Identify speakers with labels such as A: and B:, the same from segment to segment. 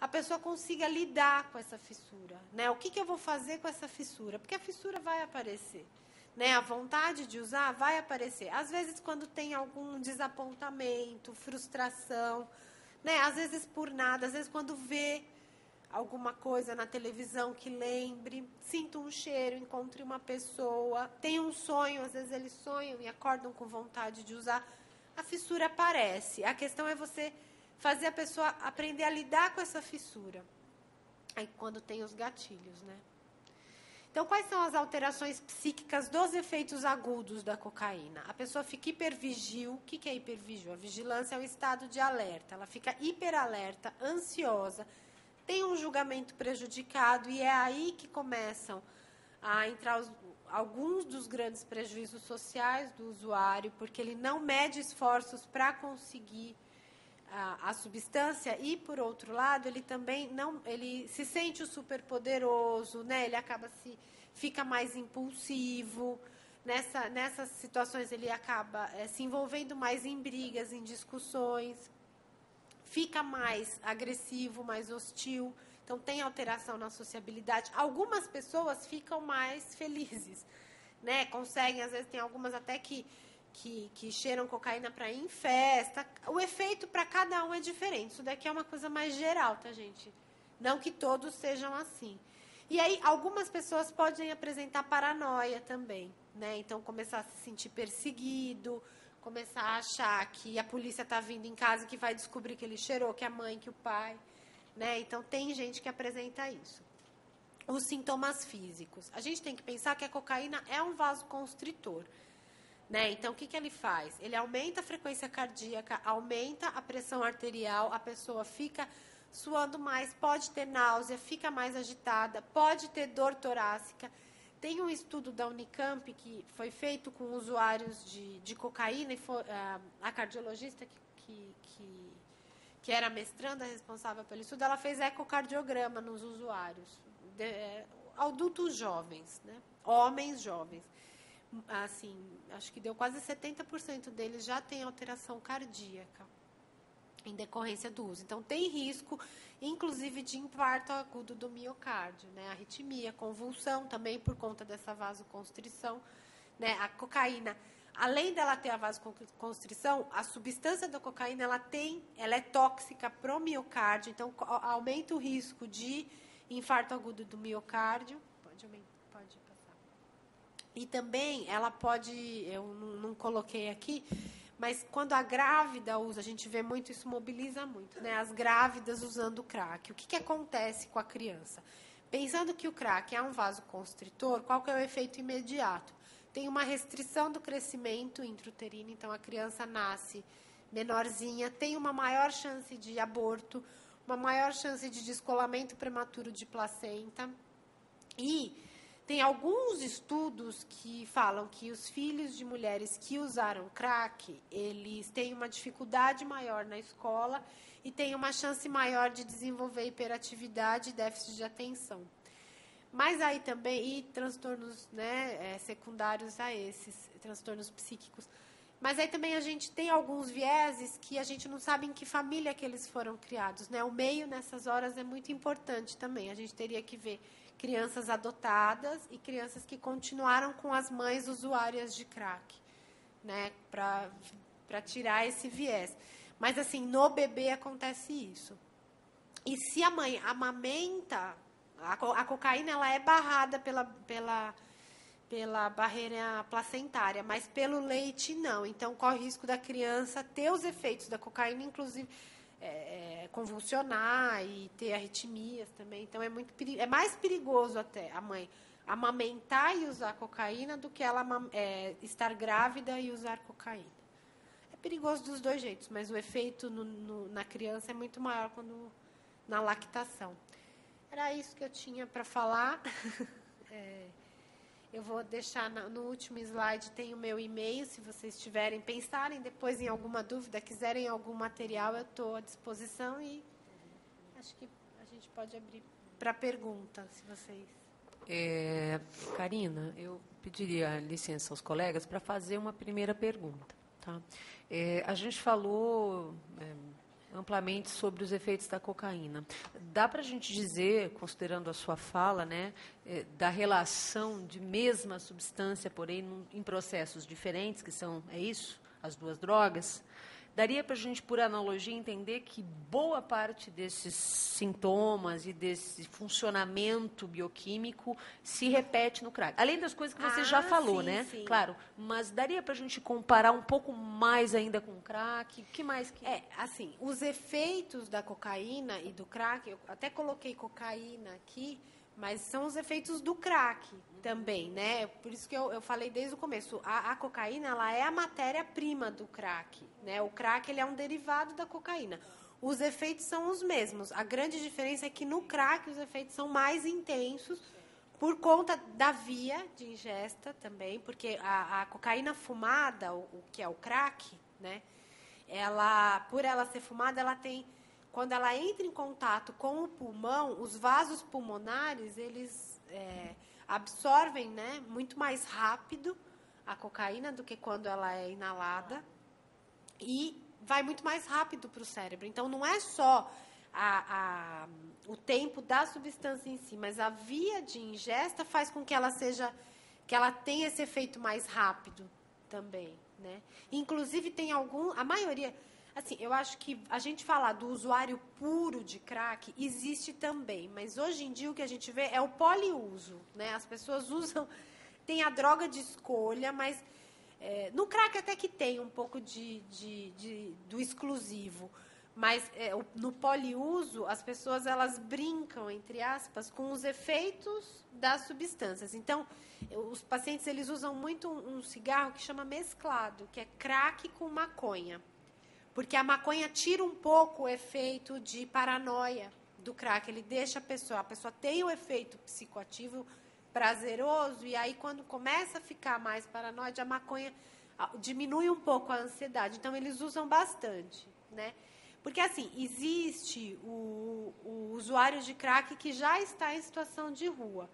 A: a pessoa consiga lidar com essa fissura, né? O que eu vou fazer com essa fissura? Porque a fissura vai aparecer, né? A vontade de usar vai aparecer. Às vezes, quando tem algum desapontamento, frustração, né? Às vezes por nada, às vezes quando vê alguma coisa na televisão que lembre, sinta um cheiro, encontre uma pessoa, tem um sonho, às vezes eles sonham e acordam com vontade de usar, a fissura aparece. A questão é você fazer a pessoa aprender a lidar com essa fissura. Aí quando tem os gatilhos, né? Então, quais são as alterações psíquicas dos efeitos agudos da cocaína? A pessoa fica hipervigil. O que é hipervigil? A vigilância é um estado de alerta. Ela fica hiperalerta, ansiosa, tem um julgamento prejudicado e é aí que começam a entrar alguns dos grandes prejuízos sociais do usuário, porque ele não mede esforços para conseguir a substância e, por outro lado, ele também não, ele se sente o superpoderoso, né? Ele fica mais impulsivo. Nessas situações, ele acaba se envolvendo mais em brigas, em discussões, fica mais agressivo, mais hostil. Então, tem alteração na sociabilidade. Algumas pessoas ficam mais felizes, né? Conseguem, às vezes, tem algumas até que cheiram cocaína para ir em festa. O efeito para cada um é diferente. Isso daqui é uma coisa mais geral, tá, gente? Não que todos sejam assim. E aí, algumas pessoas podem apresentar paranoia também, né? Então, começar a se sentir perseguido, começar a achar que a polícia está vindo em casa e que vai descobrir que ele cheirou, que a mãe, que o pai, né? Então, tem gente que apresenta isso. Os sintomas físicos. A gente tem que pensar que a cocaína é um vasoconstritor, né? Então, o que ele faz? Ele aumenta a frequência cardíaca, aumenta a pressão arterial, a pessoa fica suando mais, pode ter náusea, fica mais agitada, pode ter dor torácica. Tem um estudo da Unicamp que foi feito com usuários de cocaína, e a cardiologista que era mestranda responsável pelo estudo, ela fez ecocardiograma nos usuários, adultos jovens, né? Homens jovens. Assim, acho que deu quase 70% deles já tem alteração cardíaca em decorrência do uso. Então, tem risco, inclusive, de infarto agudo do miocárdio, né? Arritmia, convulsão, também por conta dessa vasoconstrição, né? A cocaína, além dela ter a vasoconstrição, a substância da cocaína, ela é tóxica para o miocárdio, então, aumenta o risco de infarto agudo do miocárdio. Pode passar. E também, ela pode, eu não coloquei aqui, mas quando a grávida usa, a gente vê muito, isso mobiliza muito, né? As grávidas usando o crack. O que acontece com a criança? Pensando que o crack é um vasoconstritor, qual que é o efeito imediato? Tem uma restrição do crescimento intrauterino, então a criança nasce menorzinha, tem uma maior chance de aborto, uma maior chance de descolamento prematuro de placenta. E tem alguns estudos que falam que os filhos de mulheres que usaram crack, eles têm uma dificuldade maior na escola e têm uma chance maior de desenvolver hiperatividade e déficit de atenção. Mas aí também, e transtornos, né, secundários a esses, transtornos psíquicos. Mas aí também a gente tem alguns vieses que a gente não sabe em que família que eles foram criados, né? O meio, nessas horas, é muito importante também. A gente teria que ver crianças adotadas e crianças que continuaram com as mães usuárias de crack, né? Para tirar esse viés. Mas, assim, no bebê acontece isso. E se a mãe amamenta, a cocaína ela é barrada pela barreira placentária, mas pelo leite não. Então, corre o risco da criança ter os efeitos da cocaína, inclusive convulsionar e ter arritmias também. Então, é mais perigoso até a mãe amamentar e usar cocaína do que ela estar grávida e usar cocaína. É perigoso dos dois jeitos, mas o efeito na criança é muito maior quando na lactação. Era isso que eu tinha para falar. Eu vou deixar no último slide, tem o meu e-mail, se vocês tiverem, pensarem depois em alguma dúvida, quiserem algum material, eu estou à disposição e acho que a gente pode abrir para pergunta, se vocês...
B: Karina, eu pediria licença aos colegas para fazer uma primeira pergunta. Tá? A gente falou amplamente sobre os efeitos da cocaína. Dá para a gente dizer, considerando a sua fala, né, da relação de mesma substância, porém em processos diferentes, que são, é isso, as duas drogas? Daria para a gente, por analogia, entender que boa parte desses sintomas e desse funcionamento bioquímico se repete no crack. Além das coisas que você já falou,
A: sim,
B: né?
A: Sim.
B: Claro, mas daria para a gente comparar um pouco mais ainda com o crack? O que mais que...
A: assim, os efeitos da cocaína e do crack, eu até coloquei cocaína aqui, mas são os efeitos do crack também, né? Por isso que eu falei desde o começo. A cocaína, ela é a matéria-prima do crack, né? O crack, ele é um derivado da cocaína. Os efeitos são os mesmos. A grande diferença é que no crack os efeitos são mais intensos por conta da via de ingesta também, porque a cocaína fumada, o que é o crack, né? Por ela ser fumada, ela tem... Quando ela entra em contato com o pulmão, os vasos pulmonares, eles absorvem, né, muito mais rápido a cocaína do que quando ela é inalada e vai muito mais rápido para o cérebro. Então, não é só o tempo da substância em si, mas a via de ingesta faz com que ela tenha esse efeito mais rápido também, né? Inclusive, a maioria... Assim, eu acho que a gente falar do usuário puro de crack existe também, mas hoje em dia o que a gente vê é o poliuso, né? As pessoas usam, tem a droga de escolha, mas no crack até que tem um pouco do exclusivo, mas no poliuso as pessoas elas brincam, entre aspas, com os efeitos das substâncias. Então, os pacientes eles usam muito um cigarro que chama mesclado, que é crack com maconha. Porque a maconha tira um pouco o efeito de paranoia do crack. Ele deixa a pessoa tem o efeito psicoativo prazeroso, e aí quando começa a ficar mais paranoide, a maconha diminui um pouco a ansiedade. Então, eles usam bastante, né? Porque, assim, existe o usuário de crack que já está em situação de rua,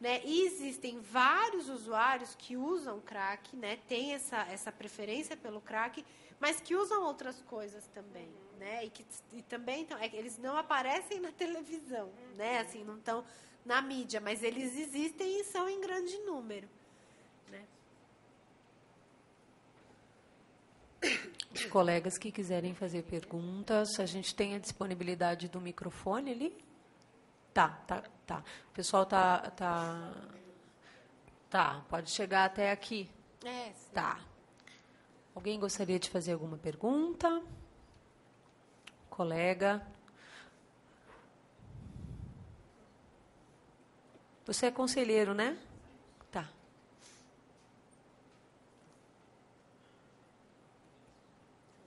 A: né? E existem vários usuários que usam crack, né? Tem essa preferência pelo crack, mas que usam outras coisas também, né? E também então, eles não aparecem na televisão, né? Assim, não estão na mídia, mas eles existem e são em grande número, né?
B: Os colegas que quiserem fazer perguntas, a gente tem a disponibilidade do microfone ali? Tá. O pessoal pode chegar até aqui.
A: Sim.
B: Tá. Alguém gostaria de fazer alguma pergunta? Colega? Você é conselheiro, né? Tá.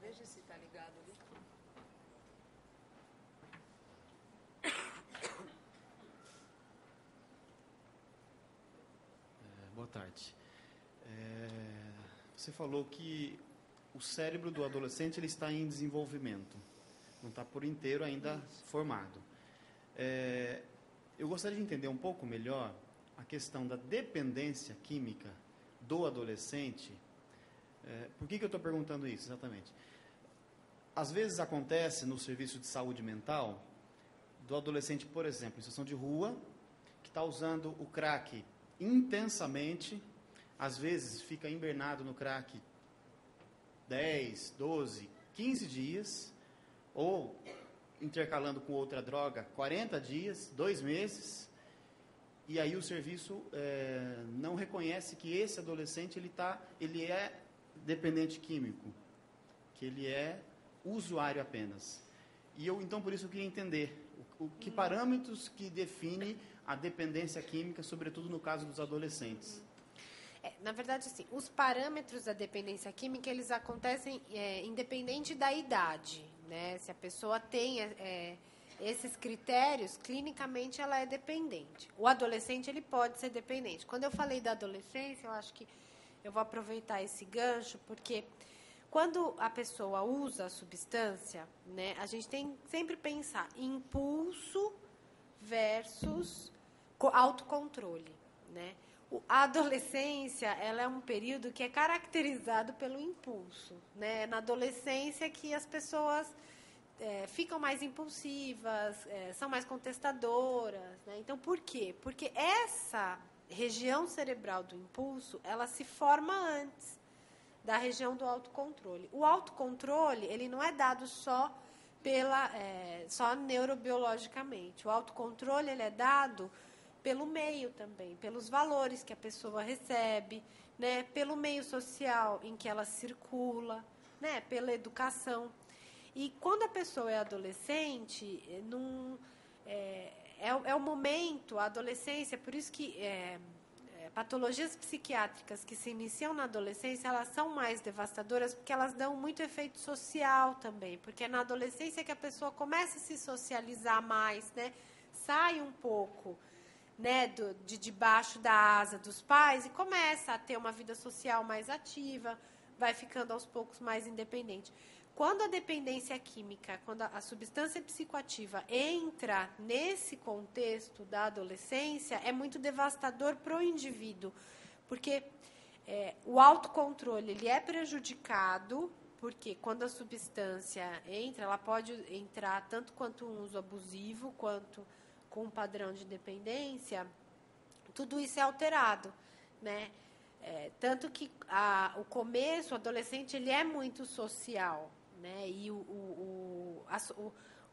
B: Veja se está ligado ali.
C: Boa tarde. Você falou que o cérebro do adolescente ele está em desenvolvimento, não está por inteiro ainda formado. Eu gostaria de entender um pouco melhor a questão da dependência química do adolescente. Por que eu estou perguntando isso exatamente? Às vezes acontece no serviço de saúde mental do adolescente, por exemplo, em situação de rua, que está usando o crack intensamente, às vezes fica hibernado no crack 10, 12, 15 dias, ou intercalando com outra droga 40 dias, 2 meses, e aí o serviço não reconhece que esse adolescente ele é dependente químico, que ele é usuário apenas. E então por isso eu queria entender que parâmetros que define a dependência química, sobretudo no caso dos adolescentes.
A: Na verdade, assim, os parâmetros da dependência química, eles acontecem independente da idade, né? Se a pessoa tem esses critérios, clinicamente ela é dependente. O adolescente, ele pode ser dependente. Quando eu falei da adolescência, eu acho que eu vou aproveitar esse gancho, porque quando a pessoa usa a substância, né, a gente tem que sempre pensar em impulso versus autocontrole, né? A adolescência, ela é um período que é caracterizado pelo impulso, né? Na adolescência que as pessoas ficam mais impulsivas, são mais contestadoras, né? Então, por quê? Porque essa região cerebral do impulso, ela se forma antes da região do autocontrole. O autocontrole, ele não é dado só só neurobiologicamente. O autocontrole, ele é dado pelo meio também, pelos valores que a pessoa recebe, né? Pelo meio social em que ela circula, né? Pela educação. E quando a pessoa é adolescente, é o momento, a adolescência, por isso que patologias psiquiátricas que se iniciam na adolescência, elas são mais devastadoras porque elas dão muito efeito social também, porque é na adolescência que a pessoa começa a se socializar mais, né? Sai um pouco, né, de debaixo da asa dos pais e começa a ter uma vida social mais ativa, vai ficando aos poucos mais independente. Quando a dependência química, quando a substância psicoativa entra nesse contexto da adolescência, é muito devastador para o indivíduo, porque o autocontrole ele é prejudicado, porque quando a substância entra, ela pode entrar tanto quanto um uso abusivo, quanto com um padrão de dependência, tudo isso é alterado, né? Tanto que o começo, o adolescente, ele é muito social, né? E o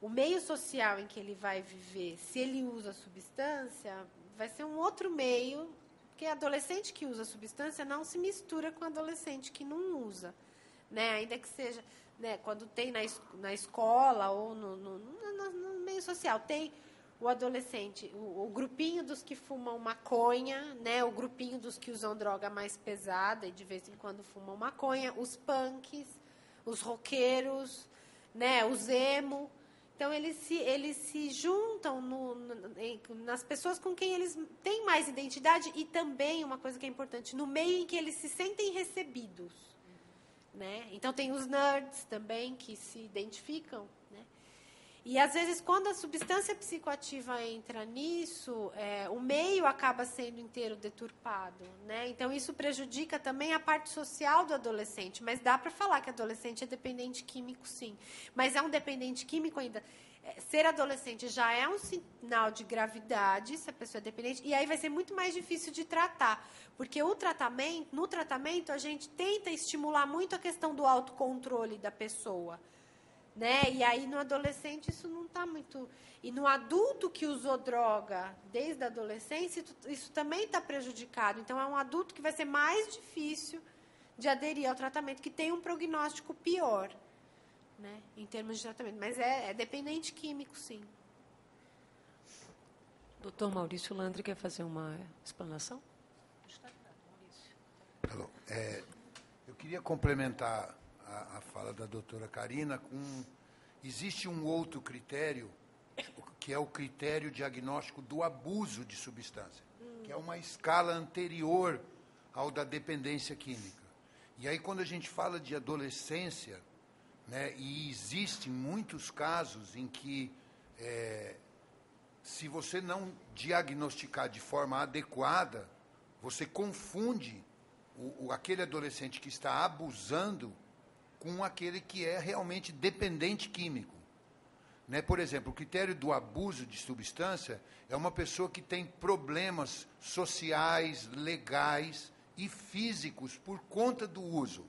A: meio social em que ele vai viver, se ele usa substância, vai ser um outro meio, porque adolescente que usa substância não se mistura com adolescente que não usa, né? Ainda que seja, né, quando tem na escola ou no meio social, tem o adolescente, o grupinho dos que fumam maconha, né, o grupinho dos que usam droga mais pesada e de vez em quando fumam maconha, os punks, os roqueiros, né, os emo. Então, eles se juntam nas pessoas com quem eles têm mais identidade e também, uma coisa que é importante, no meio em que eles se sentem recebidos. Né? Então, tem os nerds também que se identificam. Né? E, às vezes, quando a substância psicoativa entra nisso, o meio acaba sendo inteiro deturpado. Né? Então, isso prejudica também a parte social do adolescente. Mas dá para falar que adolescente é dependente químico, sim. Mas é um dependente químico ainda. Ser adolescente já é um sinal de gravidade, se a pessoa é dependente, e aí vai ser muito mais difícil de tratar. Porque no tratamento, a gente tenta estimular muito a questão do autocontrole da pessoa. Né? E aí, no adolescente, isso não está muito... E no adulto que usou droga desde a adolescência, isso também está prejudicado. Então, é um adulto que vai ser mais difícil de aderir ao tratamento, que tem um prognóstico pior, né? Em termos de tratamento. Mas é dependente químico, sim.
B: Doutor Maurício Landry quer fazer uma explanação?
D: Alô. Eu queria complementar a fala da doutora Karina com... Existe um outro critério, que é o critério diagnóstico do abuso de substância, que é uma escala anterior ao da dependência química. E aí, quando a gente fala de adolescência, né, e existem muitos casos em que, se você não diagnosticar de forma adequada, você confunde aquele adolescente que está abusando com aquele que é realmente dependente químico. Né? Por exemplo, o critério do abuso de substância é uma pessoa que tem problemas sociais, legais e físicos por conta do uso.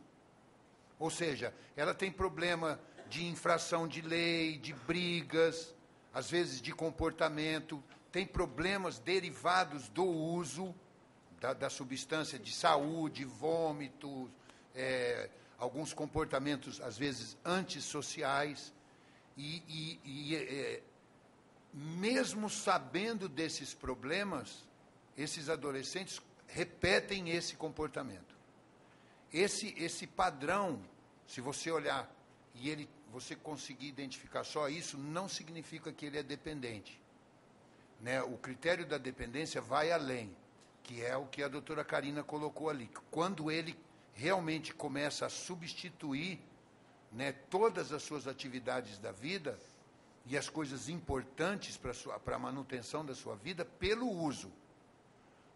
D: Ou seja, ela tem problema de infração de lei, de brigas, às vezes de comportamento, tem problemas derivados do uso da substância, de saúde, vômitos, alguns comportamentos, às vezes, antissociais. Mesmo sabendo desses problemas, esses adolescentes repetem esse comportamento. Esse padrão, se você olhar e você conseguir identificar só isso, não significa que ele é dependente. Né? O critério da dependência vai além, que é o que a doutora Karina colocou ali. Quando ele realmente começa a substituir, né, todas as suas atividades da vida e as coisas importantes para a manutenção da sua vida pelo uso.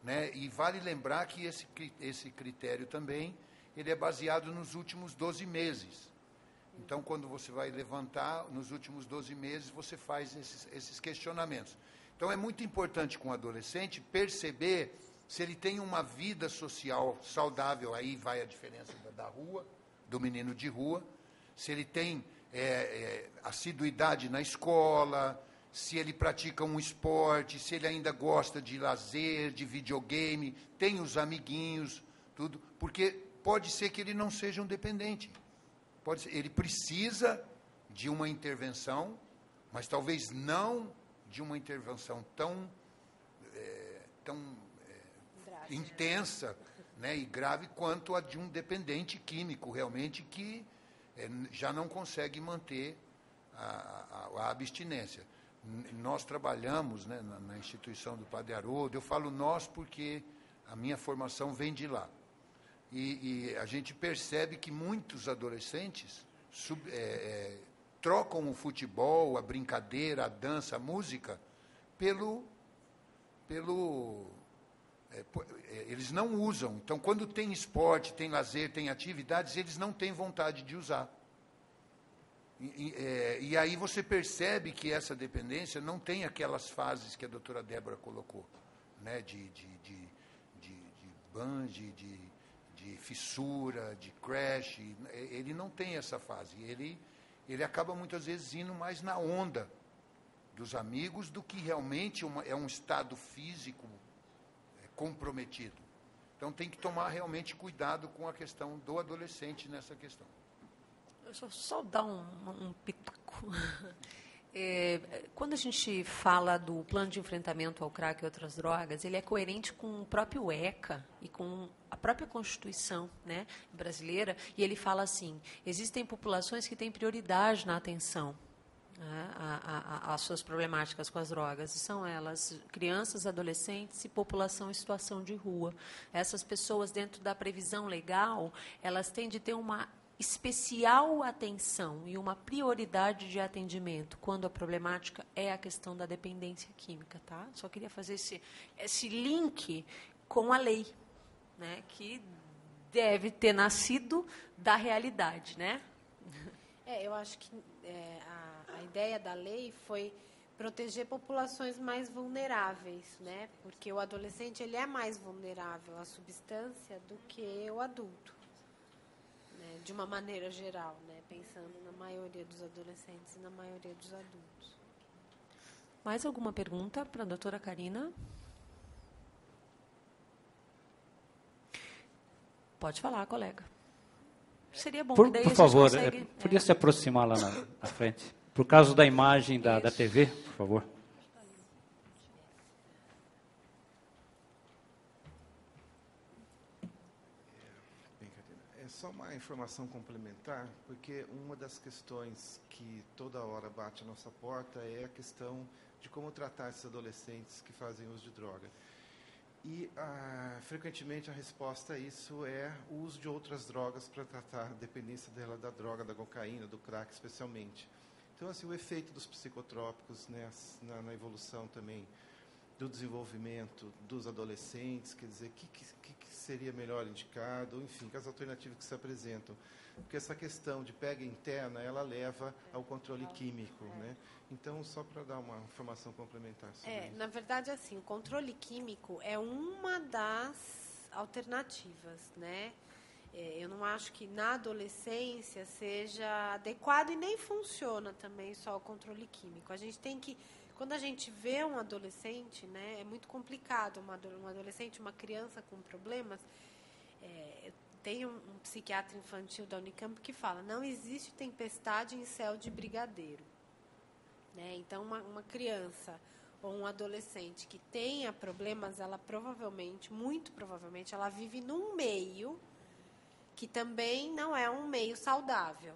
D: Né? E vale lembrar que esse critério também ele é baseado nos últimos 12 meses. Então, quando você vai levantar, nos últimos 12 meses, você faz esses questionamentos. Então, é muito importante com o adolescente perceber se ele tem uma vida social saudável, aí vai a diferença da rua, do menino de rua, se ele tem assiduidade na escola, se ele pratica um esporte, se ele ainda gosta de lazer, de videogame, tem os amiguinhos, tudo, porque pode ser que ele não seja um dependente. Pode ser, ele precisa de uma intervenção, mas talvez não de uma intervenção tão intensa, né, e grave quanto a de um dependente químico, realmente, que já não consegue manter a abstinência. Nós trabalhamos, né, na instituição do Padre Haroldo, eu falo nós porque a minha formação vem de lá. E a gente percebe que muitos adolescentes trocam o futebol, a brincadeira, a dança, a música, eles não usam. Então, quando tem esporte, tem lazer, tem atividades, eles não têm vontade de usar. E aí você percebe que essa dependência não tem aquelas fases que a doutora Débora colocou, né, de bange, de fissura, de crash. Ele não tem essa fase. Ele acaba muitas vezes indo mais na onda dos amigos do que realmente é um estado físico comprometido. Então tem que tomar realmente cuidado com a questão do adolescente nessa questão.
B: Deixa eu só dar um pitaco. Quando a gente fala do plano de enfrentamento ao crack e outras drogas, ele é coerente com o próprio ECA e com a própria Constituição, né, brasileira, e ele fala assim, existem populações que têm prioridade na atenção, né, às suas problemáticas com as drogas, e são elas crianças, adolescentes e população em situação de rua. Essas pessoas, dentro da previsão legal, elas têm de ter uma especial atenção e uma prioridade de atendimento quando a problemática é a questão da dependência química, tá? Só queria fazer esse link com a lei, né, que deve ter nascido da realidade, né?
A: Eu acho que a ideia da lei foi proteger populações mais vulneráveis, né? Porque o adolescente ele é mais vulnerável à substância do que o adulto. De uma maneira geral, né? Pensando na maioria dos adolescentes e na maioria dos adultos.
B: Mais alguma pergunta para a doutora Karina? Pode falar, colega. Seria bom,
E: por
B: daí
E: favor,
B: a gente consegue,
E: podia se aproximar lá na frente. Por causa da imagem da TV, por favor.
F: Só uma informação complementar, porque uma das questões que toda hora bate a nossa porta é a questão de como tratar esses adolescentes que fazem uso de droga. E, frequentemente, a resposta a isso é o uso de outras drogas para tratar a dependência dela da droga, da cocaína, do crack, especialmente. Então, assim, o efeito dos psicotrópicos, né, na evolução também do desenvolvimento dos adolescentes, quer dizer, o que seria melhor indicado, enfim, as alternativas que se apresentam. Porque essa questão de pega interna, ela leva ao controle químico, né? Então, só para dar uma informação complementar sobre isso.
A: Na verdade, assim, o controle químico é uma das alternativas, né? Eu não acho que na adolescência seja adequado e nem funciona também só o controle químico. A gente tem que... Quando a gente vê um adolescente, né, é muito complicado, um adolescente, uma criança com problemas. Tem um psiquiatra infantil da Unicamp que fala, não existe tempestade em céu de brigadeiro. Né? Então, uma criança ou um adolescente que tenha problemas, ela provavelmente, muito provavelmente, ela vive num meio que também não é um meio saudável,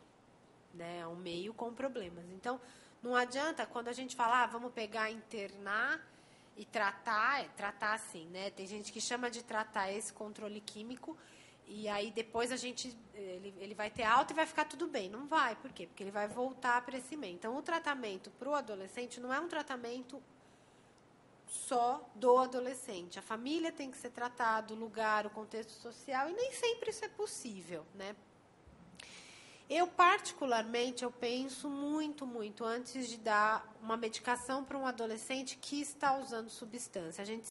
A: né? É um meio com problemas. Então, não adianta, quando a gente fala, vamos pegar, internar e tratar assim, né? Tem gente que chama de tratar esse controle químico e aí depois ele vai ter alta e vai ficar tudo bem. Não vai, por quê? Porque ele vai voltar para esse meio. Então, o tratamento para o adolescente não é um tratamento só do adolescente. A família tem que ser tratada, o lugar, o contexto social, e nem sempre isso é possível, né? Eu, particularmente, eu penso muito antes de dar uma medicação para um adolescente que está usando substância. A gente